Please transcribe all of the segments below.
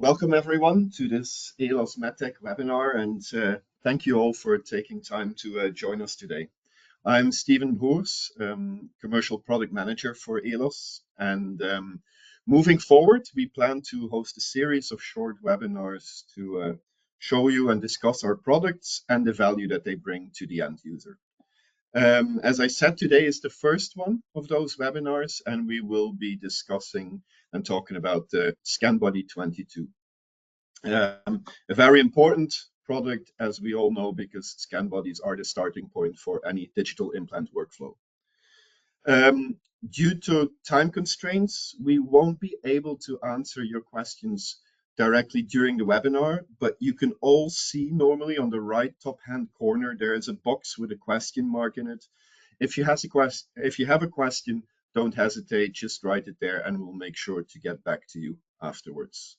Welcome everyone to this Elos MedTech webinar, and thank you all for taking time to join us today. I'm Steven Boers, Commercial Product Manager for Elos, and moving forward, we plan to host a series of short webinars to show you and discuss our products and the value that they bring to the end user. As I said, today is the first one of those webinars, and we will be discussing and talking about the ScanBody22. A very important product, as we all know, because scan bodies are the starting point for any digital implant workflow. Due to time constraints, we won't be able to answer your questions directly during the webinar, but you can all see normally on the right top hand corner, there is a box with a question mark in it. If you have a question, don't hesitate, just write it there and we'll make sure to get back to you afterwards.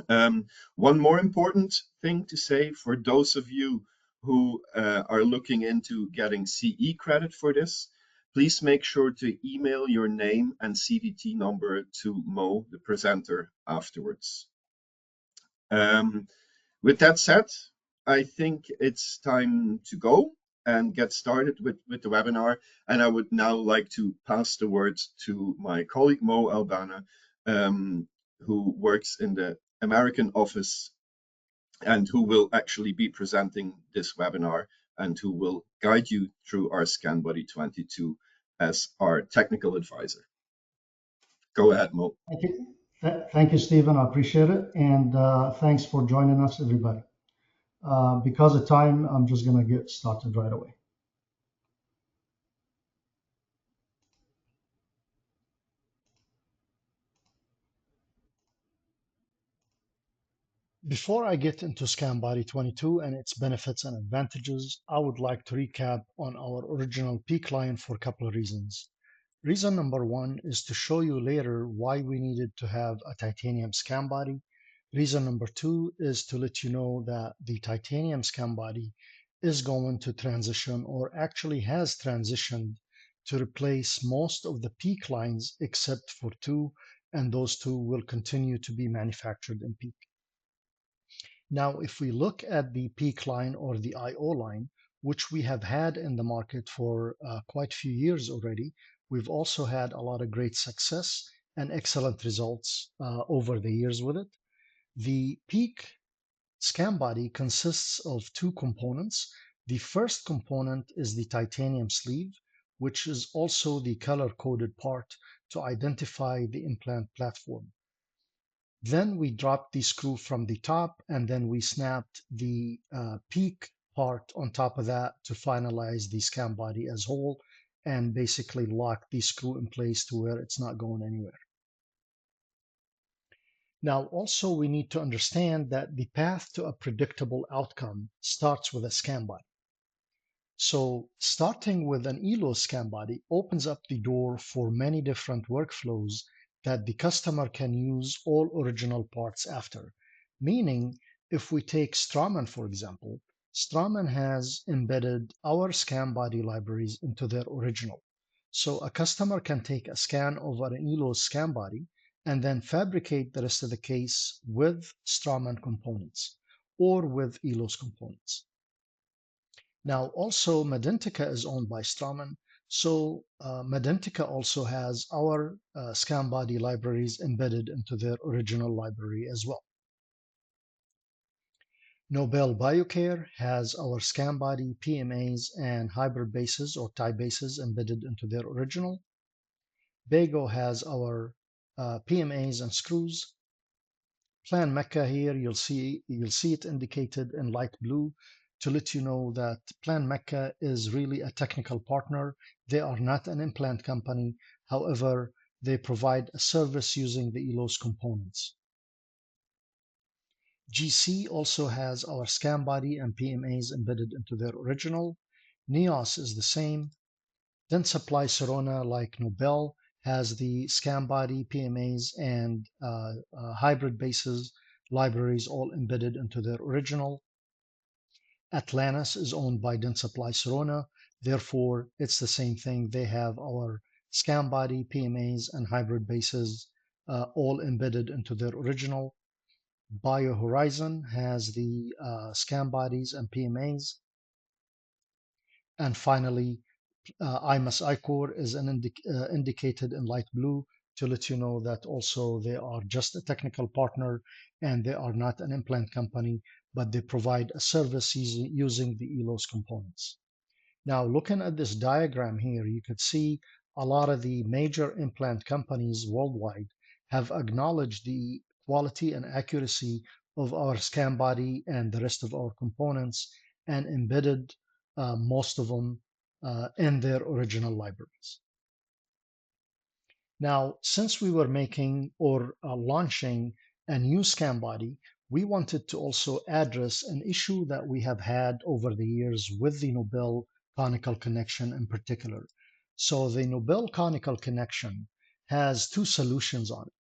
One more important thing to say for those of you who are looking into getting CE credit for this, please make sure to email your name and CVT number to Mo, the presenter, afterwards. With that said, I think it's time to go and get started with the webinar. And I would now like to pass the words to my colleague Moe Elbanna, who works in the American office and who will actually be presenting this webinar and who will guide you through our ScanBody22 as our technical advisor. Go ahead, Mo. Thank you. Thank you, Stephen. I appreciate it. And thanks for joining us, everybody. Because of time, I'm just going to get started right away. Before I get into ScanBody22 and its benefits and advantages, I would like to recap on our original PEEK line for a couple of reasons. Reason number one is to show you later why we needed to have a titanium scan body. Reason number two is to let you know that the titanium scan body is going to transition, or actually has transitioned, to replace most of the PEEK lines except for two, and those two will continue to be manufactured in PEEK. Now, if we look at the PEEK line or the IO line, which we have had in the market for quite a few years already, we've also had a lot of great success and excellent results over the years with it. The PEEK scan body consists of two components. The first component is the titanium sleeve, which is also the color-coded part to identify the implant platform. Then we dropped the screw from the top, and then we snapped the PEEK part on top of that to finalize the scan body as whole and basically lock the screw in place to where it's not going anywhere. Now, also we need to understand that the path to a predictable outcome starts with a scan body. So starting with an Elos scan body opens up the door for many different workflows that the customer can use all original parts after. Meaning, if we take Straumann, for example, Straumann has embedded our scan body libraries into their original. So a customer can take a scan over an Elos scan body and then fabricate the rest of the case with Straumann components or with Elos components. Now, also Medentika is owned by Straumann, so Medentika also has our scan body libraries embedded into their original library as well. Nobel Biocare has our scan body, PMAs, and hybrid bases or tie bases embedded into their original. Bago has our PMAs and screws. Plan Mecca here, you'll see it indicated in light blue to let you know that Plan Mecca is really a technical partner. They are not an implant company. However, they provide a service using the Elos components. GC also has our scan body and PMAs embedded into their original. Neos is the same. Dentsply Sirona, like Nobel, has the scan body, PMAs, and hybrid bases libraries all embedded into their original. Atlantis is owned by Dentsply Sirona, therefore it's the same thing. They have our scan body, PMAs, and hybrid bases all embedded into their original. BioHorizon has the scan bodies and PMAs. And finally, IMAS ICOR is indicated in light blue to let you know that also they are just a technical partner and they are not an implant company, but they provide a service using the Elos components. Now, looking at this diagram here, you could see a lot of the major implant companies worldwide have acknowledged the quality and accuracy of our scan body and the rest of our components and embedded most of them in their original libraries. Now, since we were making or launching a new scan body, we wanted to also address an issue that we have had over the years with the Nobel conical connection in particular. So the Nobel conical connection has two solutions on it.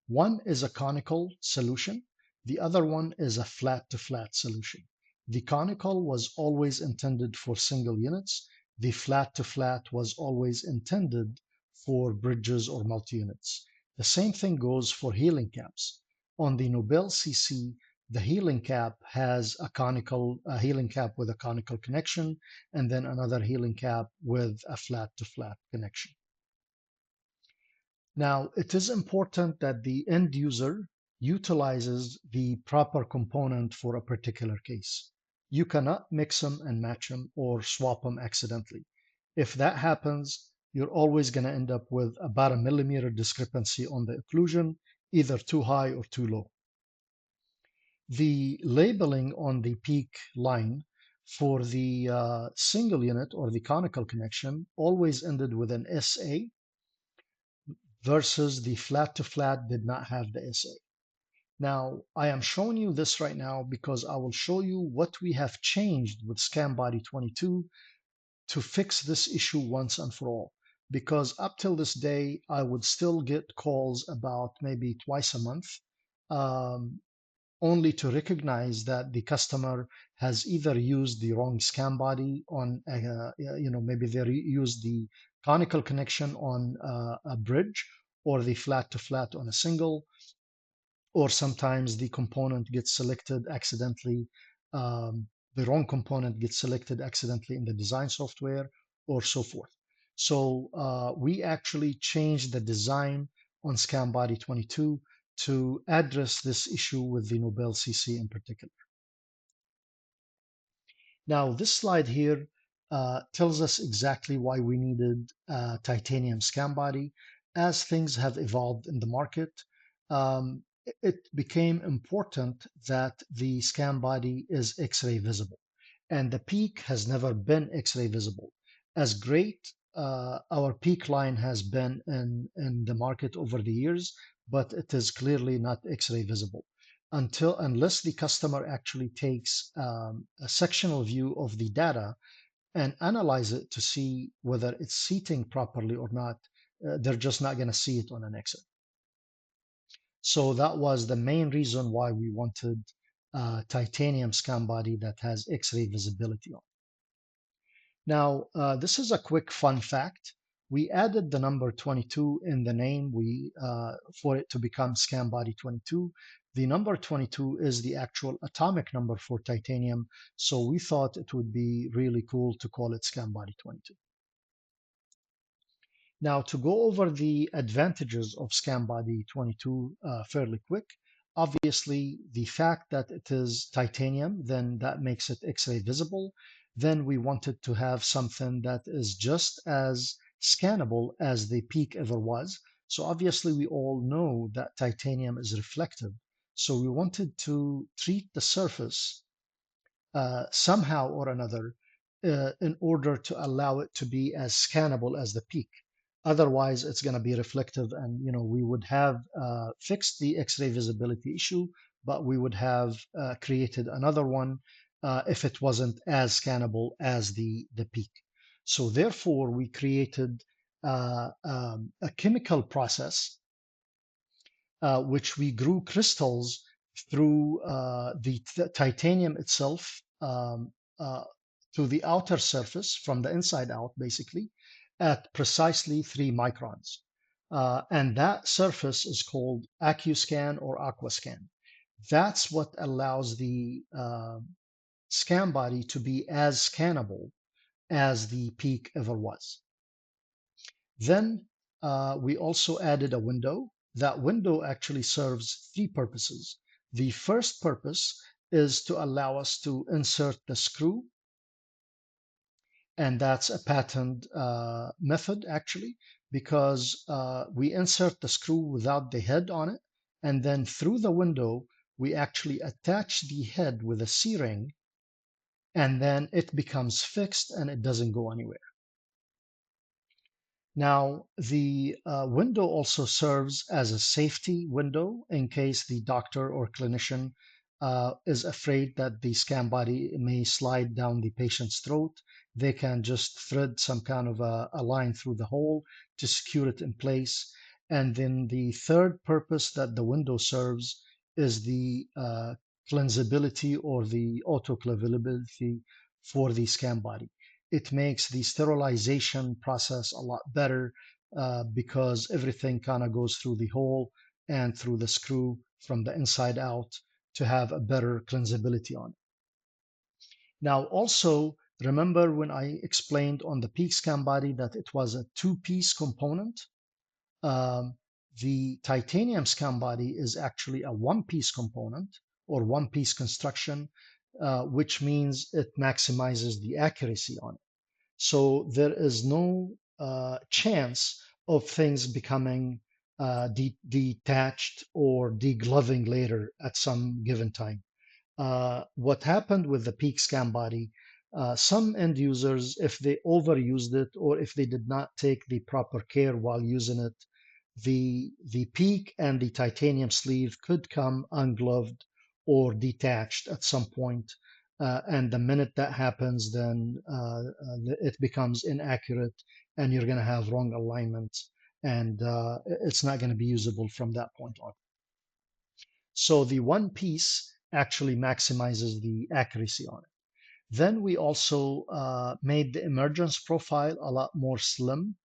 One is a conical solution. The other one is a flat to flat solution. The conical was always intended for single units. The flat to flat was always intended for bridges or multi-units. The same thing goes for healing caps. On the Nobel CC, the healing cap has a healing cap with a conical connection, and then another healing cap with a flat to flat connection. Now, it is important that the end user utilizes the proper component for a particular case. You cannot mix them and match them or swap them accidentally. If that happens, you're always going to end up with about a millimeter discrepancy on the occlusion, either too high or too low. The labeling on the peak line for the single unit or the conical connection always ended with an SA versus the flat to flat did not have the SA. Now, I am showing you this right now because I will show you what we have changed with ScanBody22 to fix this issue once and for all. Because up till this day, I would still get calls about maybe twice a month, only to recognize that the customer has either used the wrong scan body on, maybe they used the conical connection on a bridge or the flat to flat on a single, or sometimes the component gets selected accidentally. The wrong component gets selected accidentally in the design software or so forth. So we actually changed the design on ScanBody22 to address this issue with the Nobel CC in particular. Now, this slide here tells us exactly why we needed titanium scan body. As things have evolved in the market, it became important that the scan body is X-ray visible. And the peak has never been X-ray visible. As great our peak line has been in the market over the years, but it is clearly not X-ray visible unless the customer actually takes a sectional view of the data and analyze it to see whether it's seating properly or not. They're just not going to see it on an X-ray. So that was the main reason why we wanted titanium scan body that has X-ray visibility on. Now, this is a quick fun fact. We added the number 22 in the name for it to become ScanBody22. The number 22 is the actual atomic number for titanium, so we thought it would be really cool to call it ScanBody22. Now, to go over the advantages of ScanBody22 fairly quick, obviously the fact that it is titanium, then that makes it X-ray visible. Then we wanted to have something that is just as scannable as the peak ever was. So obviously we all know that titanium is reflective. So we wanted to treat the surface somehow or another in order to allow it to be as scannable as the peak. Otherwise, it's going to be reflective, and we would have fixed the X-ray visibility issue, but we would have created another one if it wasn't as scannable as the peak. So therefore, we created a chemical process which we grew crystals through the titanium itself to the outer surface from the inside out, basically, at precisely 3 microns. And that surface is called AccuScan or AquaScan. That's what allows the scan body to be as scannable as the peak ever was. Then we also added a window. That window actually serves three purposes. The first purpose is to allow us to insert the screw, and that's a patented method actually, because we insert the screw without the head on it, and then through the window we actually attach the head with a C-ring, and then it becomes fixed and it doesn't go anywhere. Now, the window also serves as a safety window in case the doctor or clinician is afraid that the scan body may slide down the patient's throat. They can just thread some kind of a line through the hole to secure it in place. And then the third purpose that the window serves is the cleansability or the autoclavability for the scan body. It makes the sterilization process a lot better because everything kind of goes through the hole and through the screw from the inside out to have a better cleansability on it. Now, also, remember when I explained on the peak scan body that it was a two-piece component? Um, the titanium scan body is actually a one-piece component or one-piece construction, which means it maximizes the accuracy on it. So there is no chance of things becoming detached or degloving later at some given time. What happened with the peak scan body, some end users, if they overused it or if they did not take the proper care while using it, the peak and the titanium sleeve could come ungloved or detached at some point. And the minute that happens, then it becomes inaccurate and you're going to have wrong alignment and it's not going to be usable from that point on. So the one piece actually maximizes the accuracy on it. Then we also made the emergence profile a lot more slim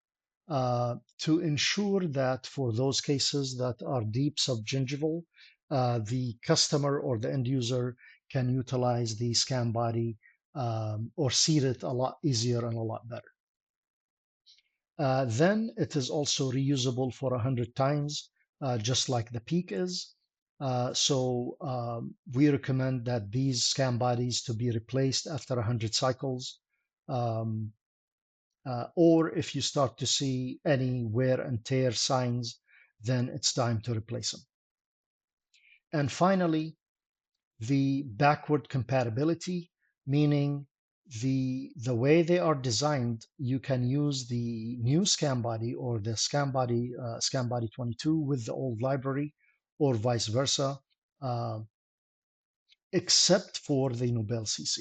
to ensure that for those cases that are deep subgingival, the customer or the end user can utilize the scan body or seat it a lot easier and a lot better. Then it is also reusable for 100 times, just like the peak is. So we recommend that these scan bodies to be replaced after 100 cycles. Or if you start to see any wear and tear signs, then it's time to replace them. And finally, the backward compatibility, meaning the way they are designed, you can use the new scan body or the ScanBody22 with the old library or vice versa, uh, except for the Nobel CC,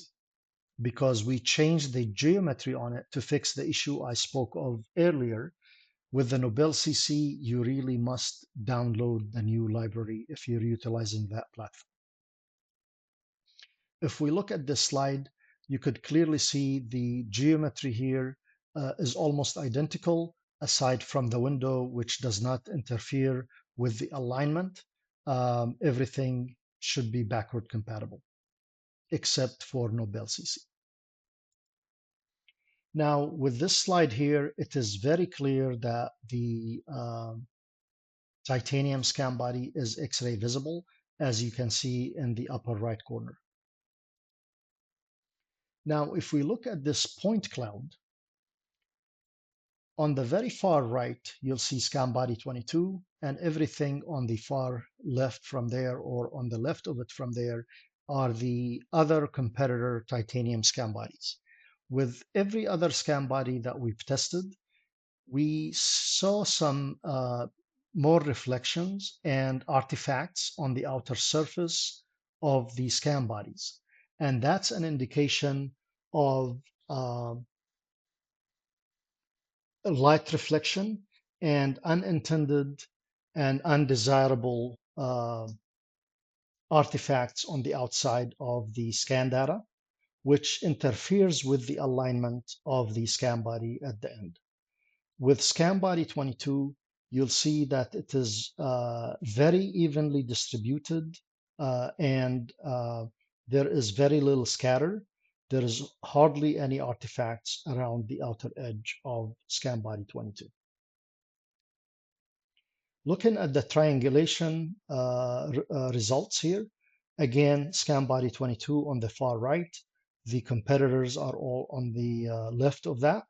because we changed the geometry on it to fix the issue I spoke of earlier. With the Nobel CC, you really must download the new library if you're utilizing that platform. If we look at this slide, you could clearly see the geometry here is almost identical, aside from the window, which does not interfere with the alignment. Everything should be backward compatible, except for Nobel CC. Now, with this slide here, it is very clear that the titanium scan body is X-ray visible, as you can see in the upper right corner. Now, if we look at this point cloud, on the very far right, you'll see ScanBody22, and everything on the far left from there or on the left of it from there are the other competitor titanium scan bodies. With every other scan body that we've tested, we saw some more reflections and artifacts on the outer surface of the scan bodies. And that's an indication of light reflection and unintended and undesirable artifacts on the outside of the scan data, which interferes with the alignment of the scan body at the end. With ScanBody22, you'll see that it is very evenly distributed and there is very little scatter. There is hardly any artifacts around the outer edge of ScanBody22. Looking at the triangulation results here, again, ScanBody22 on the far right, the competitors are all on the left of that.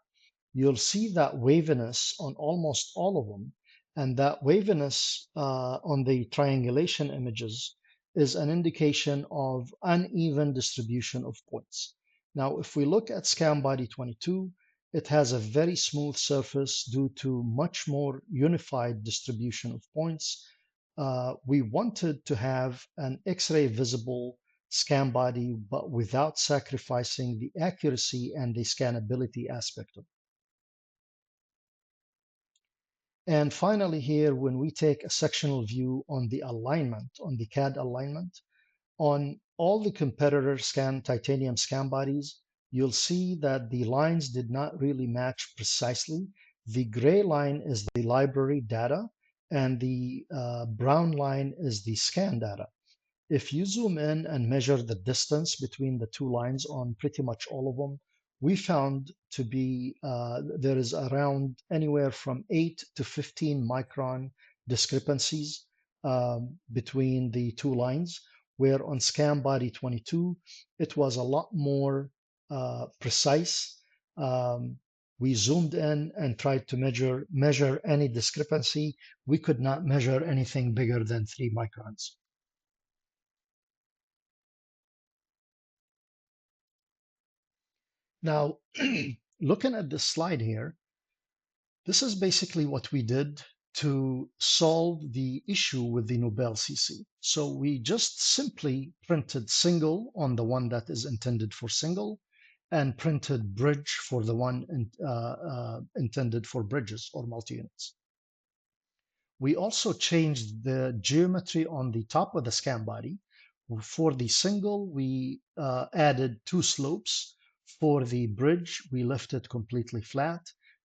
You'll see that waviness on almost all of them, and that waviness on the triangulation images is an indication of uneven distribution of points. Now, if we look at ScanBody22, it has a very smooth surface due to much more unified distribution of points. We wanted to have an X-ray visible scan body, but without sacrificing the accuracy and the scannability aspect of it. And finally here, when we take a sectional view on the alignment, on the CAD alignment, on all the competitor titanium scan bodies, you'll see that the lines did not really match precisely. The gray line is the library data, and the brown line is the scan data. If you zoom in and measure the distance between the two lines on pretty much all of them, we found to be there is around anywhere from 8 to 15 micron discrepancies between the two lines, where on ScanBody22, it was a lot more precise. We zoomed in and tried to measure any discrepancy. We could not measure anything bigger than 3 microns. Now, looking at this slide here, this is basically what we did to solve the issue with the Nobel CC. So we just simply printed single on the one that is intended for single and printed bridge for the one intended for bridges or multi-units. We also changed the geometry on the top of the scan body. For the single, we added 2 slopes. For the bridge, we left it completely flat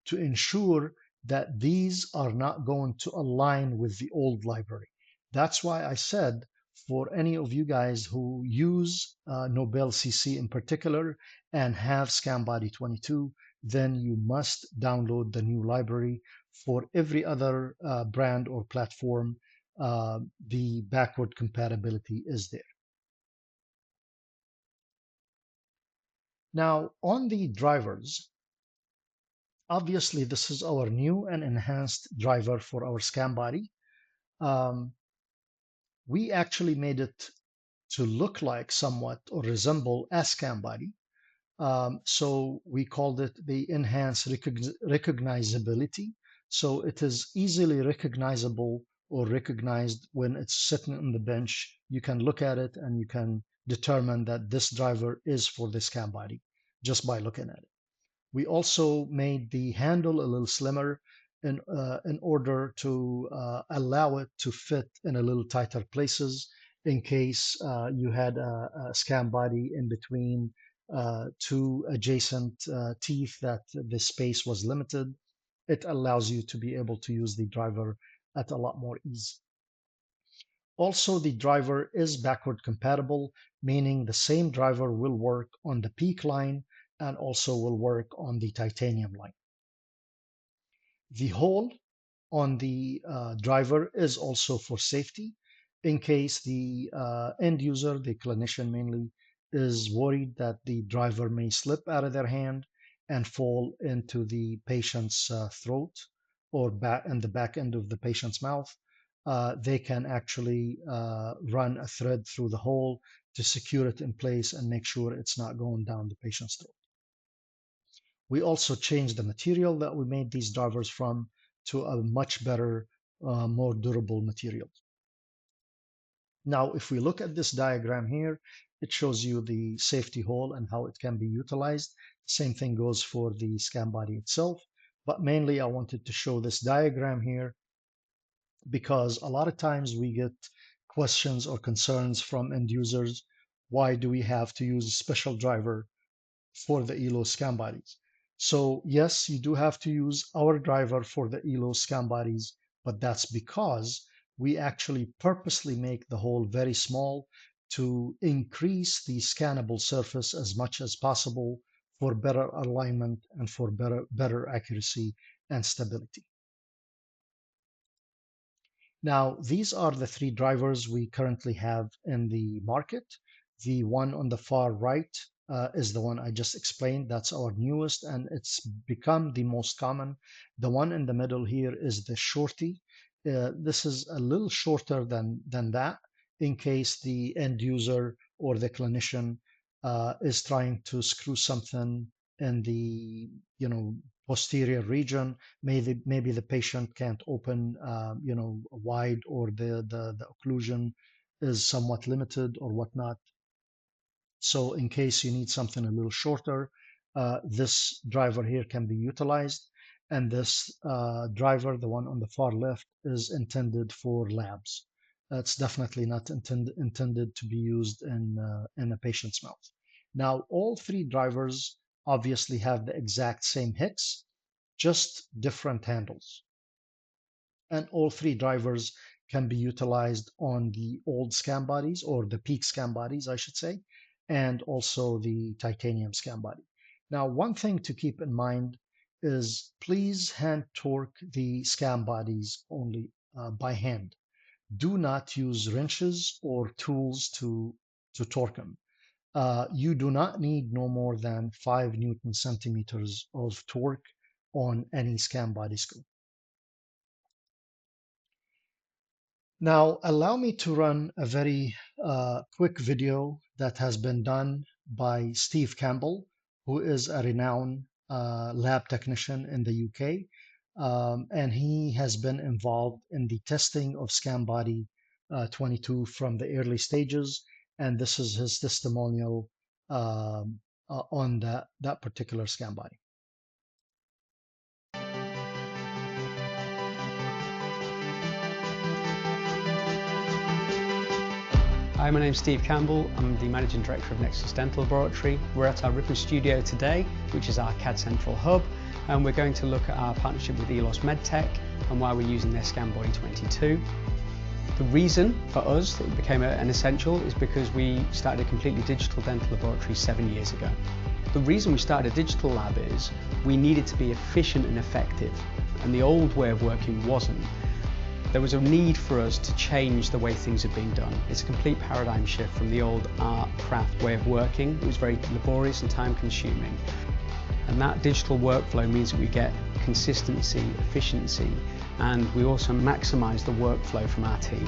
to ensure that these are not going to align with the old library. That's why I said for any of you guys who use Nobel CC in particular and have ScanBody22, then you must download the new library. For every other brand or platform, the backward compatibility is there. Now, on the drivers, obviously this is our new and enhanced driver for our scan body. We actually made it to look like somewhat or resemble a scan body. So we called it the enhanced recognizability. So it is easily recognizable or recognized when it's sitting on the bench. You can look at it and you can determine that this driver is for the scan body just by looking at it. We also made the handle a little slimmer in order to allow it to fit in a little tighter places in case you had a scan body in between 2 adjacent teeth that the space was limited. It allows you to be able to use the driver at a lot more ease. Also, the driver is backward compatible, meaning the same driver will work on the PEEK line and also will work on the titanium line. The hole on the driver is also for safety in case the end user, the clinician mainly, is worried that the driver may slip out of their hand and fall into the patient's throat or in the back end of the patient's mouth. They can actually run a thread through the hole to secure it in place and make sure it's not going down the patient's throat. We also changed the material that we made these drivers from to a much better, more durable material. Now, if we look at this diagram here, it shows you the safety hole and how it can be utilized. Same thing goes for the scan body itself, but mainly I wanted to show this diagram here because a lot of times we get questions or concerns from end users. Why do we have to use a special driver for the Elos scan bodies? So yes, you do have to use our driver for the Elos scan bodies, but that's because we actually purposely make the hole very small to increase the scannable surface as much as possible for better alignment and for better accuracy and stability. Now, these are the three drivers we currently have in the market. The one on the far right is the one I just explained. That's our newest, and it's become the most common. The one in the middle here is the shorty. This is a little shorter than that in case the end user or the clinician is trying to screw something in the posterior region. Maybe the patient can't open wide, or the occlusion is somewhat limited or whatnot. So in case you need something a little shorter, this driver here can be utilized. And this driver, the one on the far left, is intended for labs. It's definitely not intended to be used in a patient's mouth. Now, all three drivers obviously have the exact same hicks, just different handles. And all three drivers can be utilized on the old scan bodies, or the peak scan bodies, I should say, and also the titanium scan body. Now, one thing to keep in mind is please hand torque the scan bodies only by hand. Do not use wrenches or tools to torque them. You do not need no more than 5 Newton centimeters of torque on any scan body screw. Now, allow me to run a very quick video that has been done by Steve Campbell, who is a renowned lab technician in the UK. And he has been involved in the testing of ScanBody22 from the early stages. And this is his testimonial on that particular scan body. Hi, my name's Steve Campbell. I'm the Managing Director of Nexus Dental Laboratory. We're at our Ripon studio today, which is our CAD Central hub, and we're going to look at our partnership with Elos MedTech and why we're using their ScanBody22. The reason for us that it became an essential is because we started a completely digital dental laboratory 7 years ago. The reason we started a digital lab is we needed to be efficient and effective, and the old way of working wasn't. There was a need for us to change the way things had been done. It's a complete paradigm shift from the old art, craft way of working. It was very laborious and time consuming. And that digital workflow means that we get consistency, efficiency, and we also maximize the workflow from our team.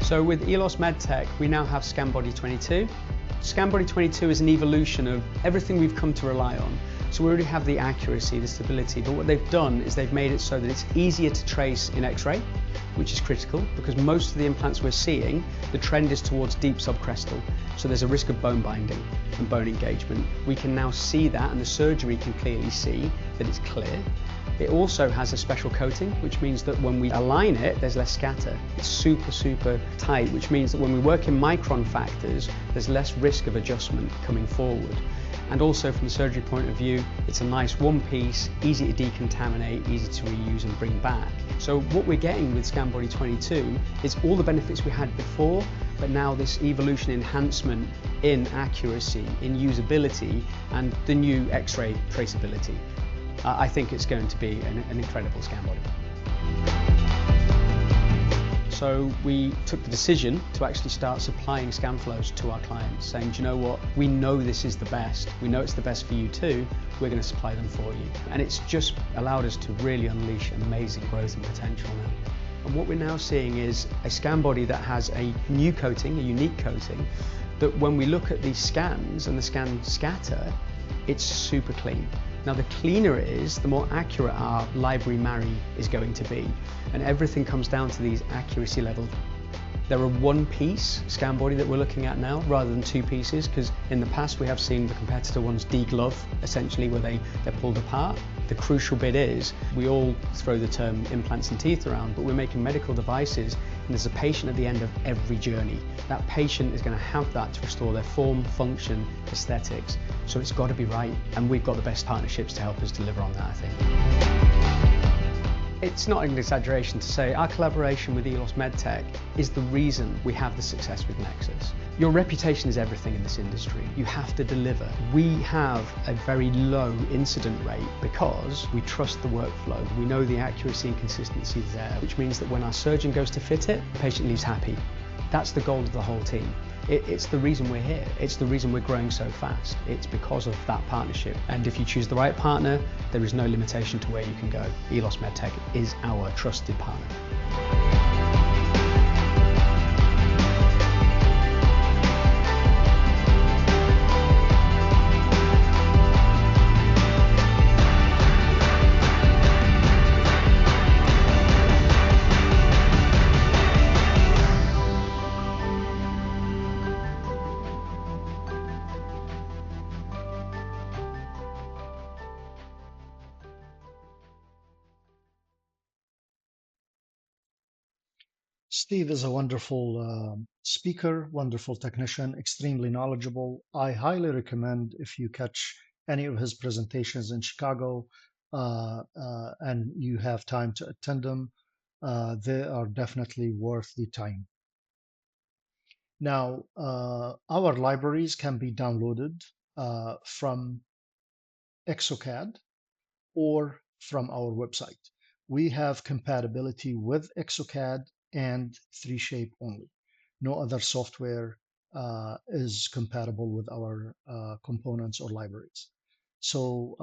So with Elos MedTech, we now have ScanBody22. ScanBody22 is an evolution of everything we've come to rely on. So we already have the accuracy, the stability, but what they've done is they've made it so that it's easier to trace in X-ray, which is critical because most of the implants we're seeing, the trend is towards deep subcrestal. So there's a risk of bone binding and bone engagement. We can now see that, and the surgery can clearly see that it's clear. It also has a special coating, which means that when we align it, there's less scatter. It's super, super tight, which means that when we work in micron factors, there's less risk of adjustment coming forward. And also from the surgery point of view, it's a nice one piece, easy to decontaminate, easy to reuse and bring back. So what we're getting with ScanBody22 is all the benefits we had before, but now this evolution enhancement in accuracy, in usability, and the new X-ray traceability. I think it's going to be an incredible scan body. So we took the decision to actually start supplying scan flows to our clients, saying, do you know what, we know this is the best, we know it's the best for you too, we're going to supply them for you. And it's just allowed us to really unleash amazing growth and potential now. And what we're now seeing is a scan body that has a new coating, a unique coating, that when we look at these scans and the scan scatter, it's super clean. Now the cleaner it is, the more accurate our library marry is going to be. And everything comes down to these accuracy levels. They're a one-piece scan body that we're looking at now, rather than two pieces, because in the past we have seen the competitor ones deglove, essentially, where they're pulled apart. The crucial bit is, we all throw the term implants and teeth around, but we're making medical devices, and there's a patient at the end of every journey. That patient is going to have that to restore their form, function, aesthetics. So it's got to be right, and we've got the best partnerships to help us deliver on that, I think. It's not an exaggeration to say our collaboration with Elos MedTech is the reason we have the success with Nexus. Your reputation is everything in this industry. You have to deliver. We have a very low incident rate because we trust the workflow. We know the accuracy and consistency is there, which means that when our surgeon goes to fit it, the patient leaves happy. That's the goal of the whole team. It's the reason we're here. It's the reason we're growing so fast. It's because of that partnership. And if you choose the right partner, there is no limitation to where you can go. Elos MedTech is our trusted partner. Steve is a wonderful speaker, wonderful technician, extremely knowledgeable. I highly recommend if you catch any of his presentations in Chicago and you have time to attend them, they are definitely worth the time. Now, our libraries can be downloaded from Exocad or from our website. We have compatibility with Exocad and 3Shape only. No other software is compatible with our components or libraries. So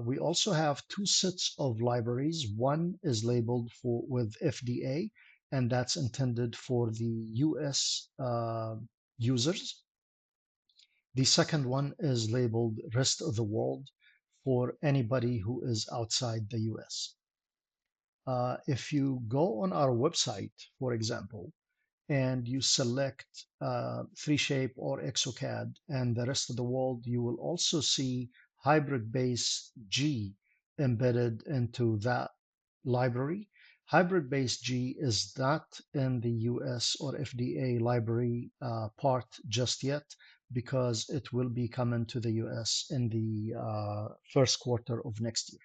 we also have two sets of libraries. One is labeled with FDA, and that's intended for the US users. The second one is labeled rest of the world for anybody who is outside the US. If you go on our website, for example, and you select 3Shape or Exocad and the rest of the world, you will also see Hybrid Base G embedded into that library. Hybrid Base G is not in the US or FDA library part just yet because it will be coming to the US in the first quarter of next year.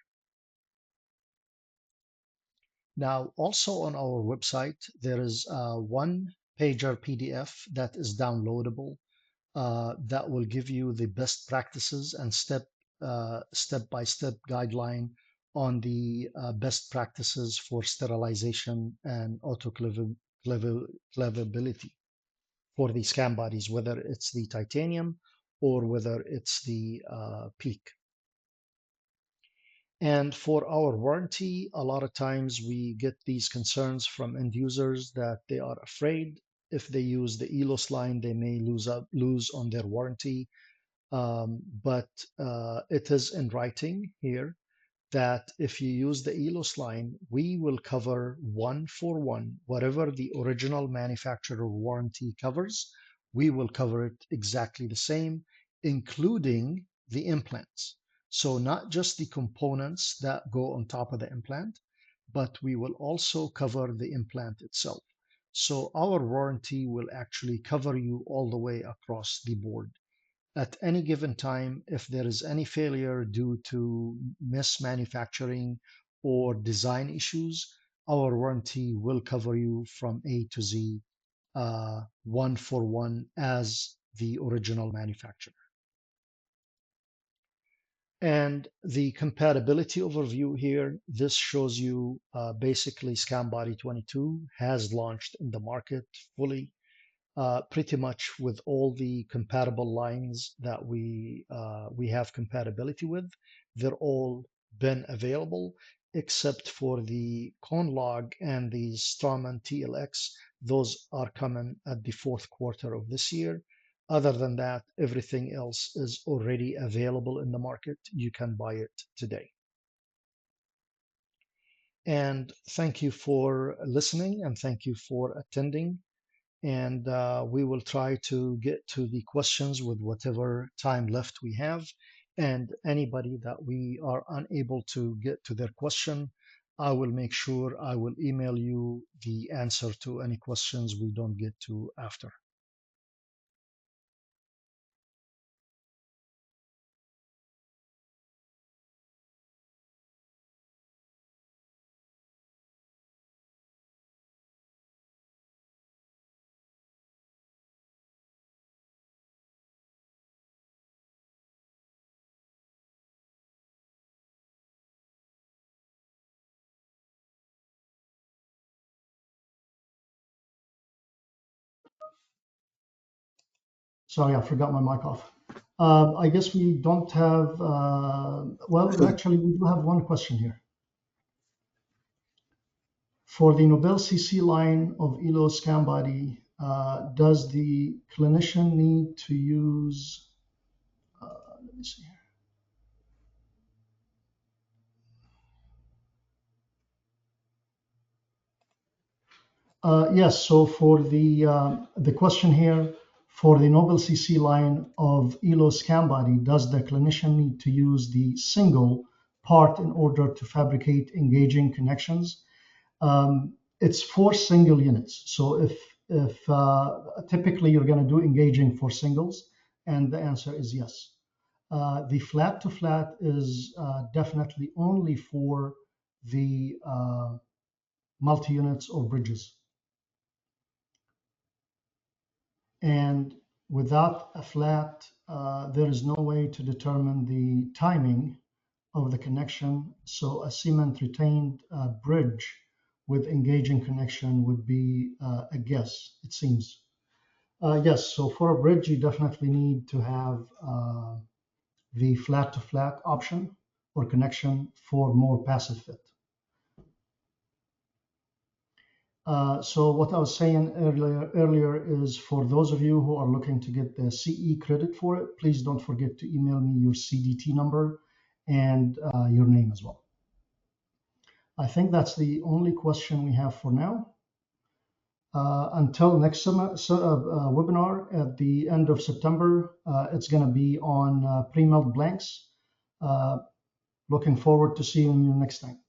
Now, also on our website, there is a one-pager PDF that is downloadable that will give you the best practices and step-by-step guideline on the best practices for sterilization and autoclavability for the scan bodies, whether it's the titanium or whether it's the PEEK. And for our warranty, a lot of times we get these concerns from end users that they are afraid if they use the Elos line, they may lose on their warranty. But it is in writing here that if you use the Elos line, we will cover one for one, whatever the original manufacturer warranty covers, we will cover it exactly the same, including the implants. So not just the components that go on top of the implant, but we will also cover the implant itself. So our warranty will actually cover you all the way across the board. At any given time, if there is any failure due to mismanufacturing or design issues, our warranty will cover you from A to Z, one for one as the original manufacturer. And the compatibility overview here, this shows you basically ScanBody22 has launched in the market fully. Pretty much with all the compatible lines that we have compatibility with. They're all been available except for the Conlog and the Straumann TLX. Those are coming at the fourth quarter of this year. Other than that, everything else is already available in the market. You can buy it today. And thank you for listening and thank you for attending. And we will try to get to the questions with whatever time left we have. And anybody that we are unable to get to their question, I will make sure I will email you the answer to any questions we don't get to after. Sorry, I forgot my mic off. I guess we don't have, well, actually, we do have one question here. For the Nobel CC line of Elos ScanBody, does the clinician need to use, let me see here. Yes, so for the question here, for the Nobel CC line of Elos ScanBody, does the clinician need to use the single part in order to fabricate engaging connections? It's 4 single units. So if typically you're going to do engaging for singles, and the answer is yes. The flat to flat is definitely only for the multi-units or bridges. And without a flat, there is no way to determine the timing of the connection. So a cement retained bridge with engaging connection would be a guess, it seems. Yes, so for a bridge, you definitely need to have the flat to flat option or connection for more passive fit. So what I was saying earlier is for those of you who are looking to get the CE credit for it, please don't forget to email me your CDT number and your name as well. I think that's the only question we have for now. Until next webinar at the end of September, it's going to be on pre-melt blanks. Looking forward to seeing you next time.